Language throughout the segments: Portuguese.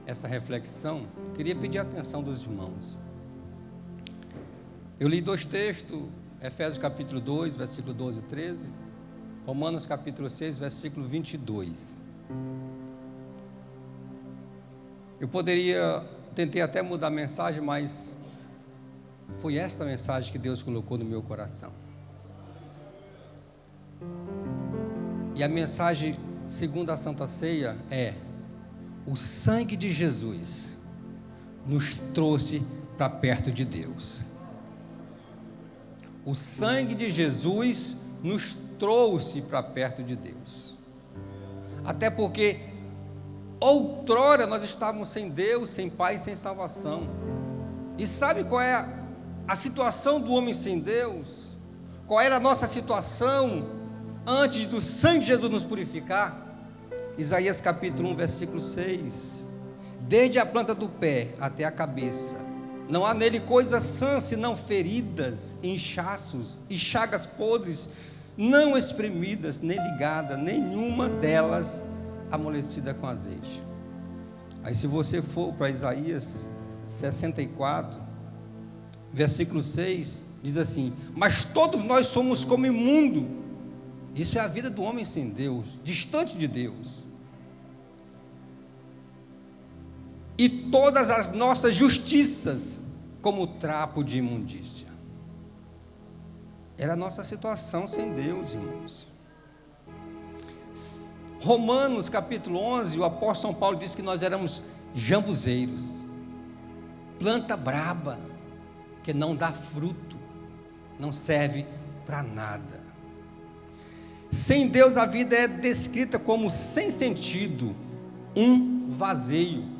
essa reflexão, queria pedir a atenção dos irmãos. Eu li dois textos, Efésios capítulo 2, versículo 12 e 13, Romanos capítulo 6, versículo 22. Eu tentei até mudar a mensagem, mas foi esta mensagem que Deus colocou no meu coração. E a mensagem, segundo a Santa Ceia, é: o sangue de Jesus nos trouxe para perto de Deus. O sangue de Jesus nos trouxe para perto de Deus. Até porque outrora nós estávamos sem Deus, sem Pai, sem salvação. E sabe qual é a situação do homem sem Deus? Qual era a nossa situação antes do sangue de Jesus nos purificar? Isaías capítulo 1, versículo 6: desde a planta do pé até a cabeça, não há nele coisa sã, senão feridas, inchaços e chagas podres, não espremidas, nem ligada, nenhuma delas amolecida com azeite. Aí se você for para Isaías 64, versículo 6, diz assim: mas todos nós somos como imundo. Isso é a vida do homem sem Deus, distante de Deus. E todas as nossas justiças como trapo de imundícia. Era a nossa situação sem Deus, irmãos. Romanos capítulo 11, o apóstolo São Paulo diz que nós éramos jambuzeiros, planta braba, que não dá fruto, não serve para nada. Sem Deus a vida é descrita como sem sentido, um vazio.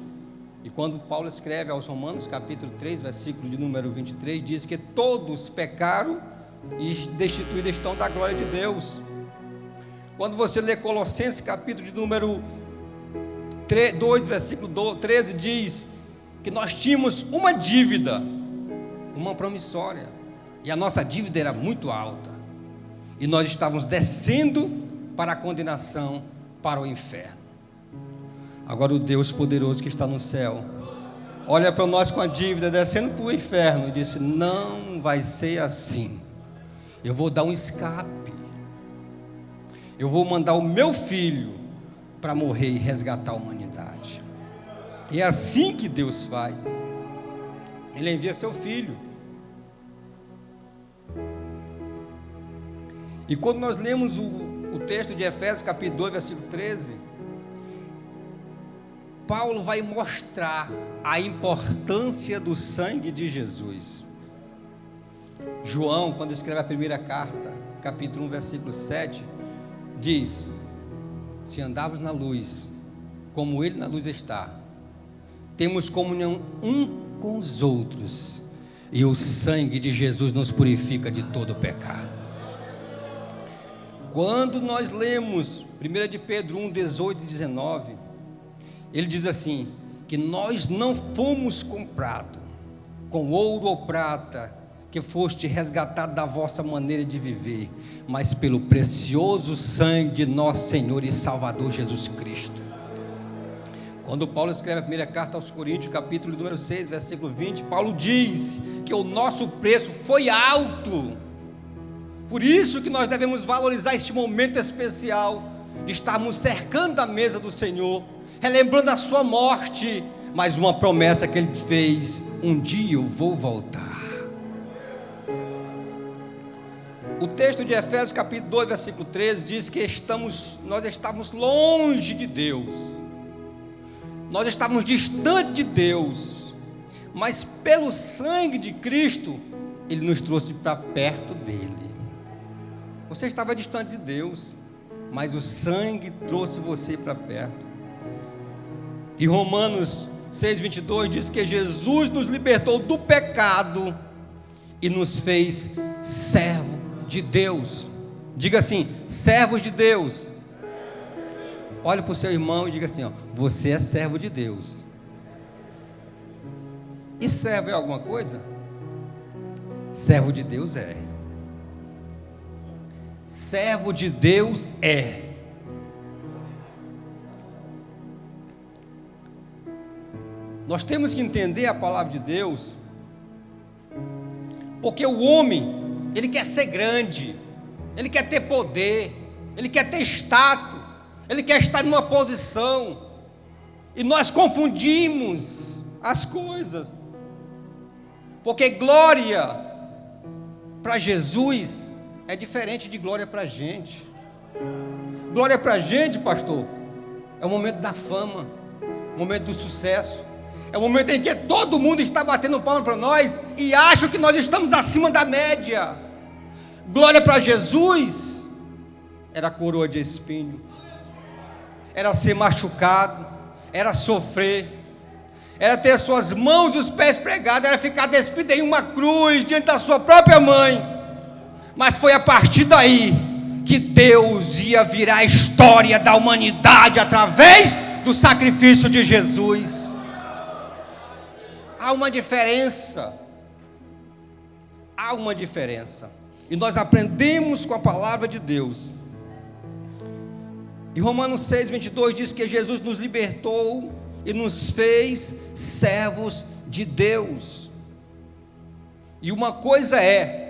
E quando Paulo escreve aos Romanos capítulo 3, versículo de número 23, diz que todos pecaram e destituídos estão da glória de Deus. Quando você lê Colossenses capítulo de número 2, versículo 13, diz que nós tínhamos uma dívida, uma promissória, e a nossa dívida era muito alta, e nós estávamos descendo para a condenação, para o inferno. Agora o Deus poderoso que está no céu olha para nós com a dívida, descendo para o inferno, e disse: não vai ser assim, eu vou dar um escape, eu vou mandar o meu filho para morrer e resgatar a humanidade. E é assim que Deus faz. Ele envia seu filho. E quando nós lemos o texto de Efésios capítulo 2, versículo 13, Paulo vai mostrar a importância do sangue de Jesus. João, quando escreve a primeira carta, capítulo 1, versículo 7, diz: se andarmos na luz, como Ele na luz está, temos comunhão um com os outros, e o sangue de Jesus nos purifica de todo pecado. Quando nós lemos 1 de Pedro 1, 18 e 19, ele diz assim, que nós não fomos comprados com ouro ou prata, que foste resgatado da vossa maneira de viver, mas pelo precioso sangue de nosso Senhor e Salvador Jesus Cristo. Quando Paulo escreve a primeira carta aos Coríntios, capítulo número 6, versículo 20, Paulo diz que o nosso preço foi alto. Por isso que nós devemos valorizar este momento especial de estarmos cercando a mesa do Senhor, relembrando a sua morte, mas uma promessa que Ele fez: um dia eu vou voltar. O texto de Efésios capítulo 2, versículo 13 diz que nós estávamos longe de Deus, nós estávamos distantes de Deus, mas pelo sangue de Cristo Ele nos trouxe para perto dEle. Você estava distante de Deus, mas o sangue trouxe você para perto. E Romanos 6, 22 diz que Jesus nos libertou do pecado e nos fez servo de Deus. Diga assim: servos de Deus. Olhe para o seu irmão e diga assim: ó, você é servo de Deus. E servo é alguma coisa? Servo de Deus é. Servo de Deus é. Nós temos que entender a palavra de Deus, porque o homem, ele quer ser grande, ele quer ter poder, ele quer ter status, ele quer estar numa posição, e nós confundimos as coisas, porque glória para Jesus é diferente de glória para a gente. Glória para a gente, pastor, é o momento da fama, o momento do sucesso, é o momento em que todo mundo está batendo palma para nós e acha que nós estamos acima da média. Glória para Jesus era coroa de espinho, era ser machucado, era sofrer, era ter suas mãos e os pés pregados, era ficar despido em uma cruz diante da sua própria mãe. Mas foi a partir daí que Deus ia virar a história da humanidade através do sacrifício de Jesus. Há uma diferença. Há uma diferença. E nós aprendemos com a palavra de Deus. E Romanos 6:22 diz que Jesus nos libertou e nos fez servos de Deus. E uma coisa é,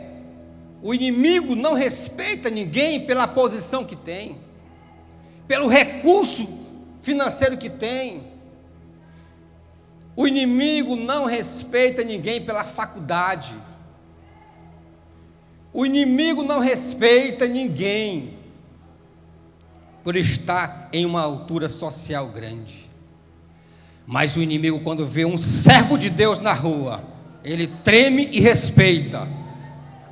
o inimigo não respeita ninguém pela posição que tem, pelo recurso financeiro que tem. O inimigo não respeita ninguém pela faculdade. O inimigo não respeita ninguém por estar em uma altura social grande. Mas o inimigo, quando vê um servo de Deus na rua, ele treme e respeita.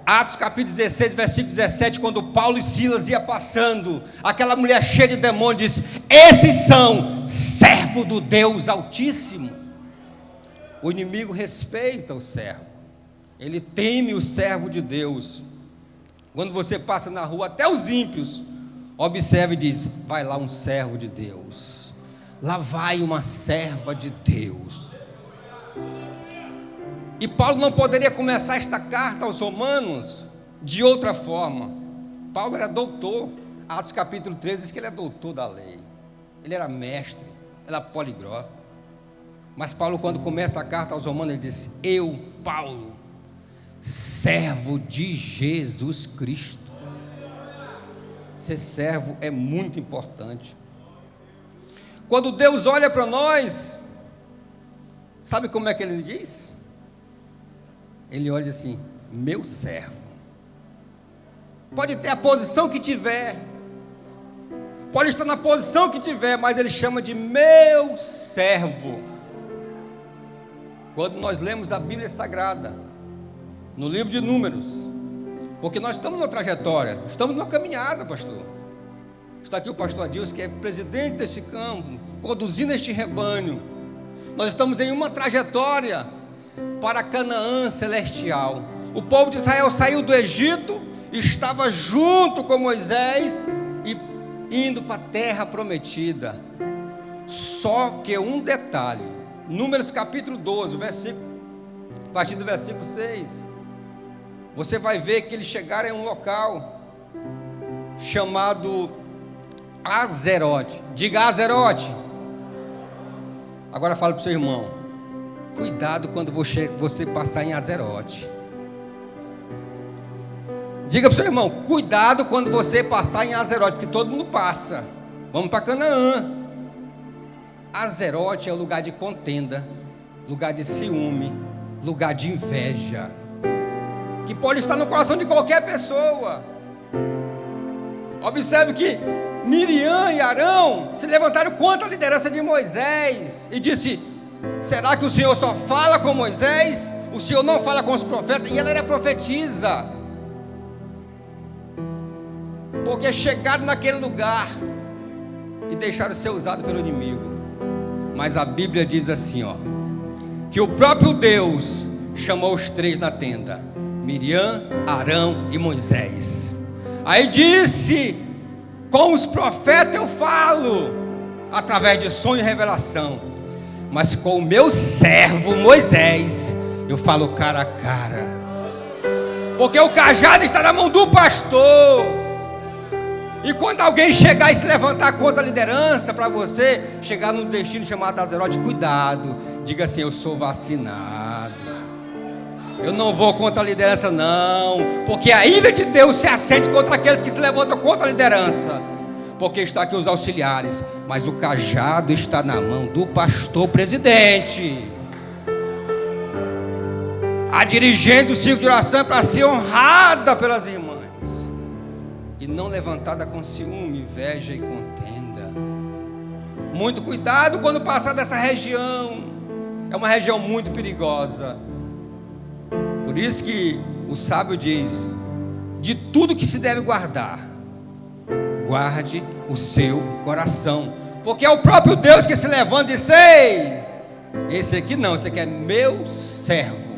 Atos capítulo 16, versículo 17, quando Paulo e Silas iam passando, aquela mulher cheia de demônios disse: esses são servos do Deus Altíssimo. O inimigo respeita o servo, ele teme o servo de Deus. Quando você passa na rua, até os ímpios observa e diz: vai lá um servo de Deus, lá vai uma serva de Deus. E Paulo não poderia começar esta carta aos Romanos de outra forma. Paulo era doutor. Atos capítulo 13 diz que ele é doutor da lei, ele era mestre, ele era poliglota. Mas Paulo, quando começa a carta aos Romanos, ele diz: eu, Paulo, servo de Jesus Cristo. Ser servo é muito importante. Quando Deus olha para nós, sabe como é que ele diz? Ele olha assim: meu servo. Pode ter a posição que tiver, pode estar na posição que tiver, mas ele chama de meu servo. Quando nós lemos a Bíblia Sagrada, no livro de Números, porque nós estamos numa trajetória, estamos numa caminhada, pastor. Está aqui o pastor Adilson, que é presidente deste campo, conduzindo este rebanho. Nós estamos em uma trajetória para Canaã celestial. O povo de Israel saiu do Egito, estava junto com Moisés e indo para a terra prometida. Só que um detalhe, Números capítulo 12, a partir do versículo 6, você vai ver que eles chegaram em um local chamado Azerote. Diga Azerote. Agora fala para o seu irmão: cuidado quando você passar em Azerote. Diga para o seu irmão: cuidado quando você passar em Azerote, porque todo mundo passa. Vamos para Canaã. Azerote é o lugar de contenda, lugar de ciúme, lugar de inveja, que pode estar no coração de qualquer pessoa. Observe que Miriam e Arão se levantaram contra a liderança de Moisés e disse: será que o Senhor só fala com Moisés? O Senhor não fala com os profetas? E ela era profetisa, porque chegaram naquele lugar e deixaram ser usados pelo inimigo. Mas a Bíblia diz assim, que o próprio Deus chamou os três na tenda: Miriam, Arão e Moisés. Aí disse: com os profetas eu falo através de sonho e revelação, mas com o meu servo Moisés eu falo cara a cara, porque o cajado está na mão do pastor. E quando alguém chegar e se levantar contra a liderança, para você chegar num destino chamado Azerote, cuidado, diga assim: eu sou vacinado, eu não vou contra a liderança não, porque a ira de Deus se acende contra aqueles que se levantam contra a liderança, porque está aqui os auxiliares, mas o cajado está na mão do pastor presidente. A dirigente do círculo de oração é para ser honrada pelas irmãs e não levantada com ciúme, inveja e contenda. Muito cuidado quando passar dessa região, é uma região muito perigosa. Por isso que o sábio diz: de tudo que se deve guardar, guarde o seu coração, porque é o próprio Deus que se levanta e diz: ei, esse aqui não, esse aqui é meu servo,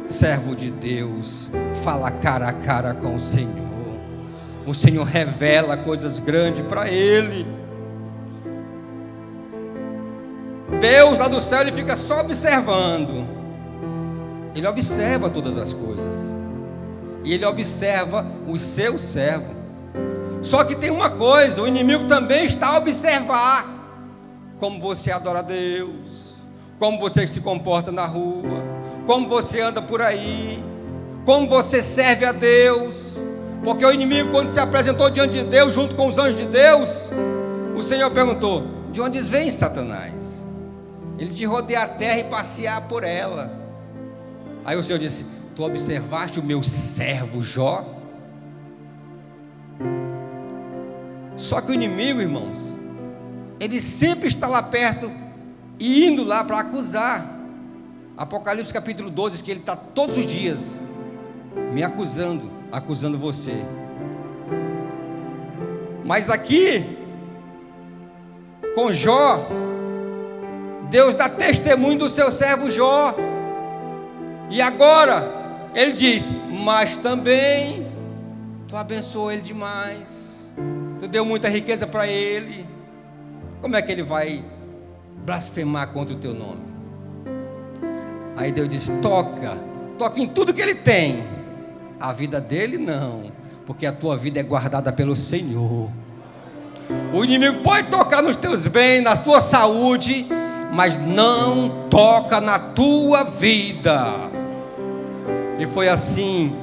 servo de Deus, fala cara a cara com o Senhor. O Senhor revela coisas grandes para ele. Deus lá do céu, ele fica só observando. Ele observa todas as coisas, e ele observa os seus servos. Só que tem uma coisa: o inimigo também está a observar como você adora a Deus, como você se comporta na rua, como você anda por aí, como você serve a Deus. Porque o inimigo, quando se apresentou diante de Deus, junto com os anjos de Deus, o Senhor perguntou: de onde vem Satanás? Ele te rodeia a terra e passear por ela. Aí o Senhor disse: tu observaste o meu servo Jó? Só que o inimigo, irmãos, ele sempre está lá perto e indo lá para acusar. Apocalipse capítulo 12 diz que ele está todos os dias me acusando você. Mas aqui, com Jó, Deus dá testemunho do seu servo Jó. E agora, ele diz: mas também tu abençoou ele demais, tu deu muita riqueza para ele. Como é que ele vai blasfemar contra o teu nome? Aí Deus diz: toca em tudo que ele tem. A vida dele não, porque a tua vida é guardada pelo Senhor. O inimigo pode tocar nos teus bens, na tua saúde, mas não toca na tua vida. E foi assim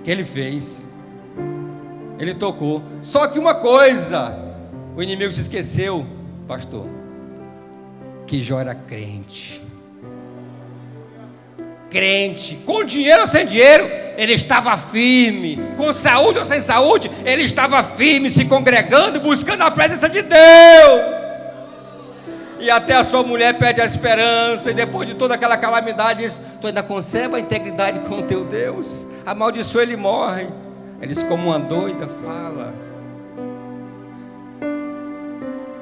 que ele fez. Ele tocou. Só que uma coisa, o inimigo se esqueceu, pastor, que Jó era crente. Crente, com dinheiro ou sem dinheiro, ele estava firme. Com saúde ou sem saúde, ele estava firme, se congregando, buscando a presença de Deus. E até a sua mulher perde a esperança, e depois de toda aquela calamidade diz: tu ainda conserva a integridade com o teu Deus? Amaldiçoa, ele morre. Eles, como uma doida, fala: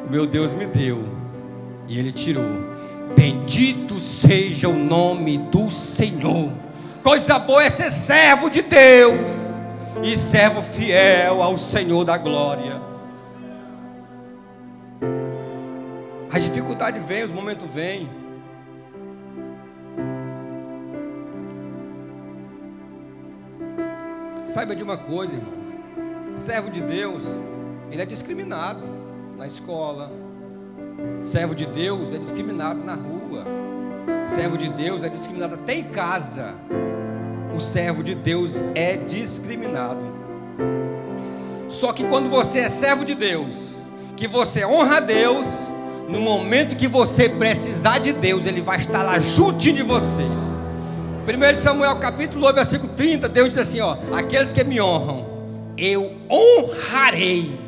o meu Deus me deu e ele tirou. Bendito seja o nome do Senhor. Coisa boa é ser servo de Deus e servo fiel ao Senhor da glória. A dificuldade vem, os momentos vêm. Saiba de uma coisa, irmãos: servo de Deus, ele é discriminado na escola. Servo de Deus é discriminado na rua. Servo de Deus é discriminado até em casa. O servo de Deus é discriminado. Só que quando você é servo de Deus, que você honra a Deus, no momento que você precisar de Deus, ele vai estar lá juntinho de você. 1 Samuel capítulo 8, versículo 30, Deus diz assim: ó, aqueles que me honram, eu honrarei.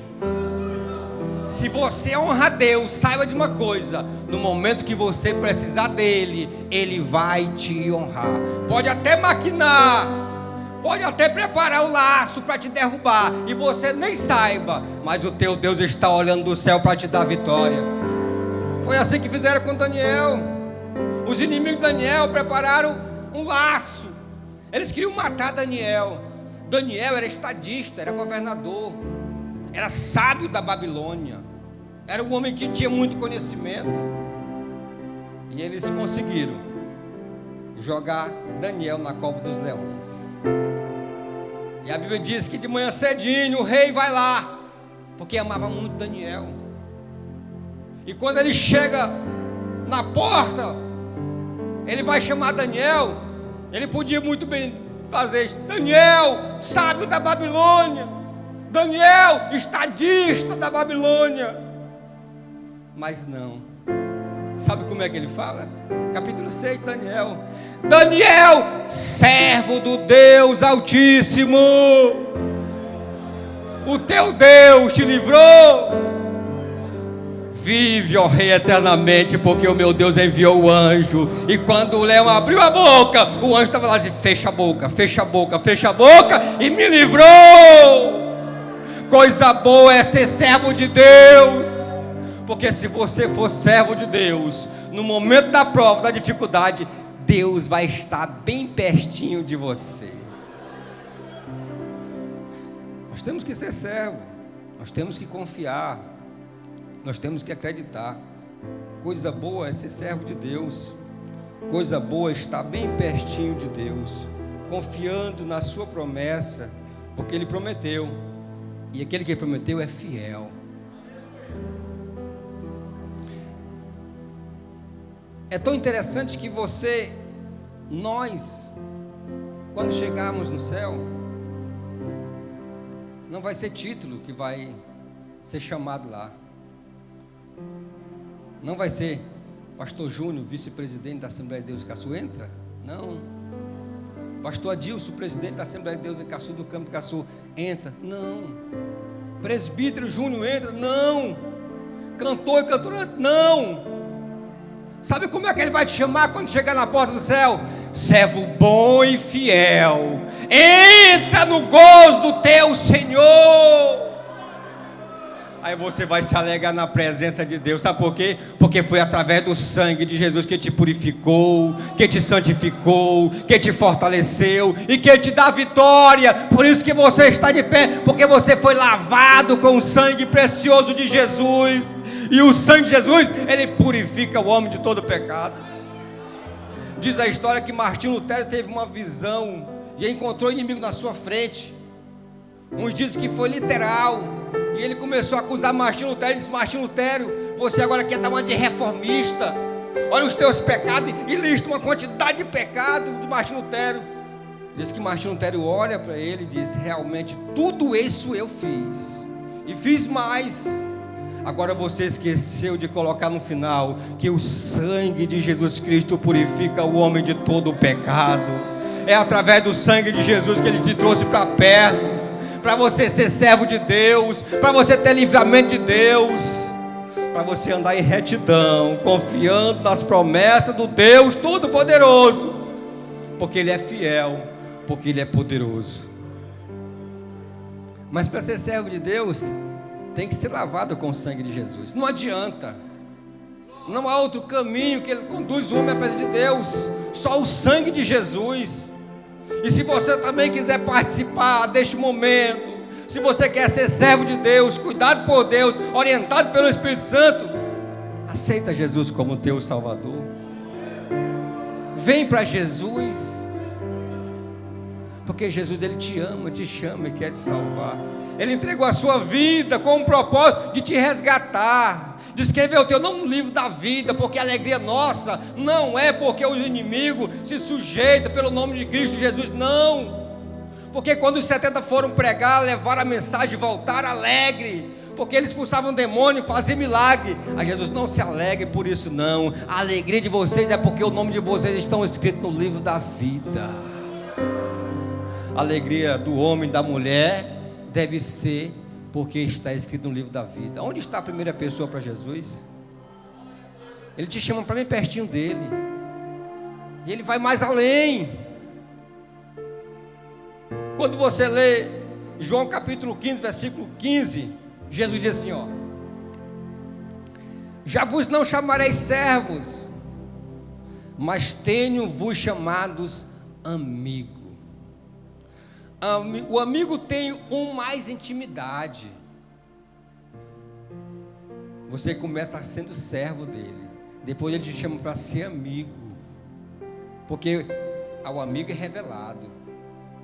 Se você honra a Deus, saiba de uma coisa: no momento que você precisar dele, ele vai te honrar. Pode até maquinar, pode até preparar o laço para te derrubar, e você nem saiba, mas o teu Deus está olhando do céu para te dar vitória. Foi assim que fizeram com Daniel. Os inimigos de Daniel prepararam um laço. Eles queriam matar Daniel. Daniel era estadista, era governador, era sábio da Babilônia, era um homem que tinha muito conhecimento. E eles conseguiram jogar Daniel na cova dos leões. E a Bíblia diz que de manhã cedinho o rei vai lá, porque amava muito Daniel. E quando ele chega na porta, ele vai chamar Daniel. Ele podia muito bem fazer isso: Daniel, sábio da Babilônia, Daniel, estadista da Babilônia. Mas não. Sabe como é que ele fala? Capítulo 6 de Daniel: Daniel, servo do Deus Altíssimo, o teu Deus te livrou. Vive, ó rei, eternamente, porque o meu Deus enviou o anjo. E quando o leão abriu a boca, o anjo estava lá assim: fecha a boca, fecha a boca, fecha a boca, e me livrou. Coisa boa é ser servo de Deus. Porque se você for servo de Deus, no momento da prova, da dificuldade, Deus vai estar bem pertinho de você. Nós temos que ser servo, nós temos que confiar, nós temos que acreditar. Coisa boa é ser servo de Deus. Coisa boa é estar bem pertinho de Deus, confiando na sua promessa, porque Ele prometeu, e aquele que prometeu é fiel. É tão interessante que nós, quando chegarmos no céu, não vai ser título que vai ser chamado lá. Não vai ser Pastor Júnior, vice-presidente da Assembleia de Deus em Caçu, entra? Não. Pastor Adilson, presidente da Assembleia de Deus em Caçu, do Campo de Caçu, entra? Não. Presbítero Júnior entra? Não. Cantor e cantora? Não. Sabe como é que Ele vai te chamar quando chegar na porta do céu? Servo bom e fiel, entra no gozo do teu Senhor. Aí você vai se alegrar na presença de Deus. Sabe por quê? Porque foi através do sangue de Jesus que te purificou, que te santificou, que te fortaleceu e que te dá vitória. Por isso que você está de pé, porque você foi lavado com o sangue precioso de Jesus. E o sangue de Jesus, ele purifica o homem de todo pecado. Diz a história que Martinho Lutero teve uma visão e encontrou inimigo na sua frente. Uns dizem que foi literal. E ele começou a acusar Martinho Lutero. Ele disse: Martinho Lutero, você agora quer dar uma de reformista. Olha os teus pecados. E lista uma quantidade de pecado de Martinho Lutero. Diz que Martinho Lutero olha para ele e diz: realmente tudo isso eu fiz. E fiz mais. Agora você esqueceu de colocar no final que o sangue de Jesus Cristo purifica o homem de todo o pecado. É através do sangue de Jesus que Ele te trouxe para perto, para você ser servo de Deus, para você ter livramento de Deus, para você andar em retidão, confiando nas promessas do Deus Todo-Poderoso, porque Ele é fiel, porque Ele é poderoso. Mas para ser servo de Deus, tem que ser lavado com o sangue de Jesus. Não adianta. Não há outro caminho que Ele conduz o homem à presença de Deus. Só o sangue de Jesus. E se você também quiser participar deste momento, se você quer ser servo de Deus, cuidado por Deus, orientado pelo Espírito Santo, aceita Jesus como teu Salvador. Vem para Jesus. Porque Jesus, Ele te ama, te chama e quer te salvar. Ele entregou a sua vida com o propósito de te resgatar, de escrever o teu nome no livro da vida, porque a alegria nossa não é porque o inimigo se sujeita pelo nome de Cristo Jesus, não. Porque quando os 70 foram pregar, levaram a mensagem, voltaram alegre, porque eles expulsavam demônio, faziam milagre. A Jesus: não se alegre por isso não, a alegria de vocês é porque o nome de vocês estão escrito no livro da vida. A alegria do homem e da mulher deve ser porque está escrito no livro da vida. Onde está a primeira pessoa para Jesus? Ele te chama para bem pertinho dele. E Ele vai mais além. Quando você lê João capítulo 15, versículo 15, Jesus diz assim, ó: já vos não chamareis servos, mas tenho-vos chamados amigos. O amigo tem mais intimidade. Você começa sendo servo dele, depois ele te chama para ser amigo, porque ao amigo é revelado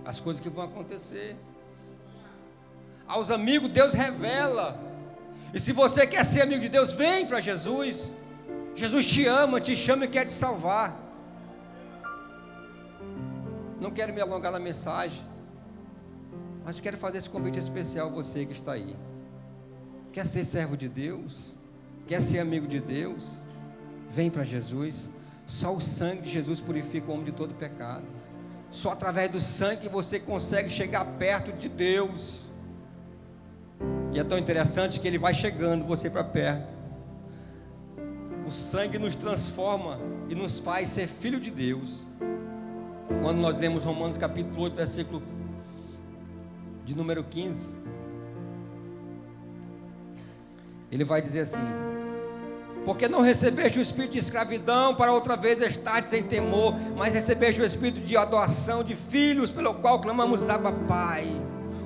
as coisas que vão acontecer. Aos amigos Deus revela. E se você quer ser amigo de Deus, vem para Jesus. Jesus te ama, te chama e quer te salvar. Não quero me alongar na mensagem, mas quero fazer esse convite especial a você que está aí. Quer ser servo de Deus? Quer ser amigo de Deus? Vem para Jesus. Só o sangue de Jesus purifica o homem de todo pecado. Só através do sangue que você consegue chegar perto de Deus. E é tão interessante que ele vai chegando você para perto. O sangue nos transforma e nos faz ser filho de Deus. Quando nós lemos Romanos capítulo 8, versículo de número 15, ele vai dizer assim: porque não recebeste o espírito de escravidão para outra vez estardes em temor, mas recebeste o espírito de adoção de filhos, pelo qual clamamos Abba, Pai.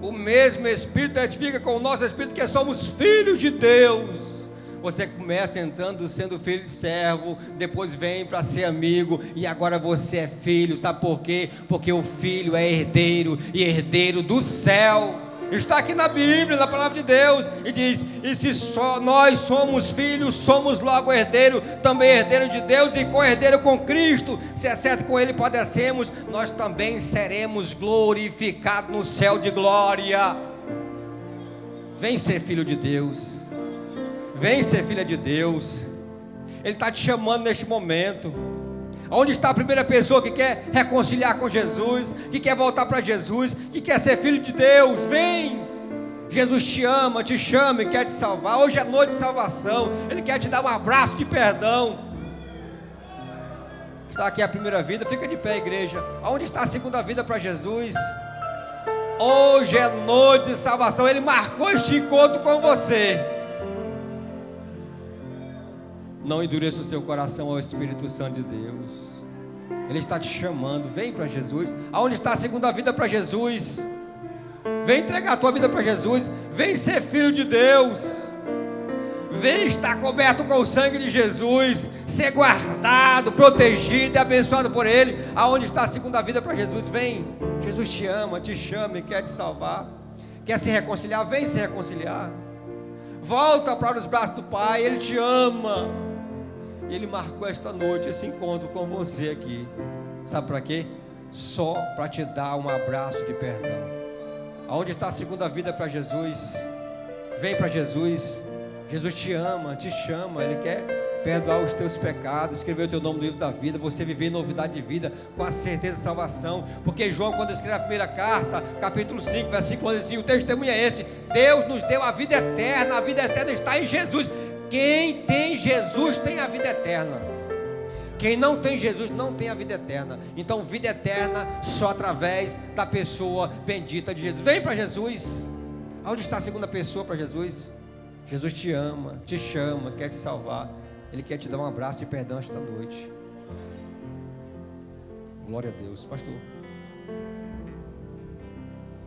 O mesmo Espírito testifica com o nosso Espírito que somos filhos de Deus. Você começa entrando sendo filho de servo, depois vem para ser amigo, e agora você é filho. Sabe por quê? Porque o filho é herdeiro, e herdeiro do céu. Está aqui na Bíblia, na palavra de Deus, e diz: e se só nós somos filhos, somos logo herdeiro, também herdeiro de Deus e co-herdeiro com Cristo. Se é certo com Ele padecemos, nós também seremos glorificados no céu de glória. Vem ser filho de Deus, vem ser filha de Deus. Ele está te chamando neste momento. Onde está a primeira pessoa que quer reconciliar com Jesus, que quer voltar para Jesus, que quer ser filho de Deus? Vem! Jesus te ama, te chama e quer te salvar. Hoje é noite de salvação. Ele quer te dar um abraço de perdão. Está aqui a primeira vida, fica de pé, igreja. Onde está a segunda vida para Jesus? Hoje é noite de salvação. Ele marcou este encontro com você. Não endureça o seu coração ao Espírito Santo de Deus. Ele está te chamando. Vem para Jesus. Aonde está a segunda vida para Jesus? Vem entregar a tua vida para Jesus. Vem ser filho de Deus. Vem estar coberto com o sangue de Jesus. Ser guardado, protegido e abençoado por Ele. Aonde está a segunda vida para Jesus? Vem. Jesus te ama, te chama e quer te salvar. Quer se reconciliar? Vem se reconciliar. Volta para os braços do Pai. Ele te ama. E Ele marcou esta noite, esse encontro com você aqui. Sabe para quê? Só para te dar um abraço de perdão. Aonde está a segunda vida para Jesus? Vem para Jesus. Jesus te ama, te chama. Ele quer perdoar os teus pecados, escrever o teu nome no livro da vida, você viver em novidade de vida, com a certeza de salvação. Porque João, quando escreve a primeira carta, capítulo 5, versículo 11, assim, o testemunho é esse: Deus nos deu a vida eterna. A vida eterna está em Jesus. Quem tem Jesus tem a vida eterna. Quem não tem Jesus não tem a vida eterna. Então vida eterna só através da pessoa bendita de Jesus. Vem para Jesus. Onde está a segunda pessoa para Jesus? Jesus te ama, te chama, quer te salvar. Ele quer te dar um abraço de perdão esta noite. Glória a Deus. Pastor.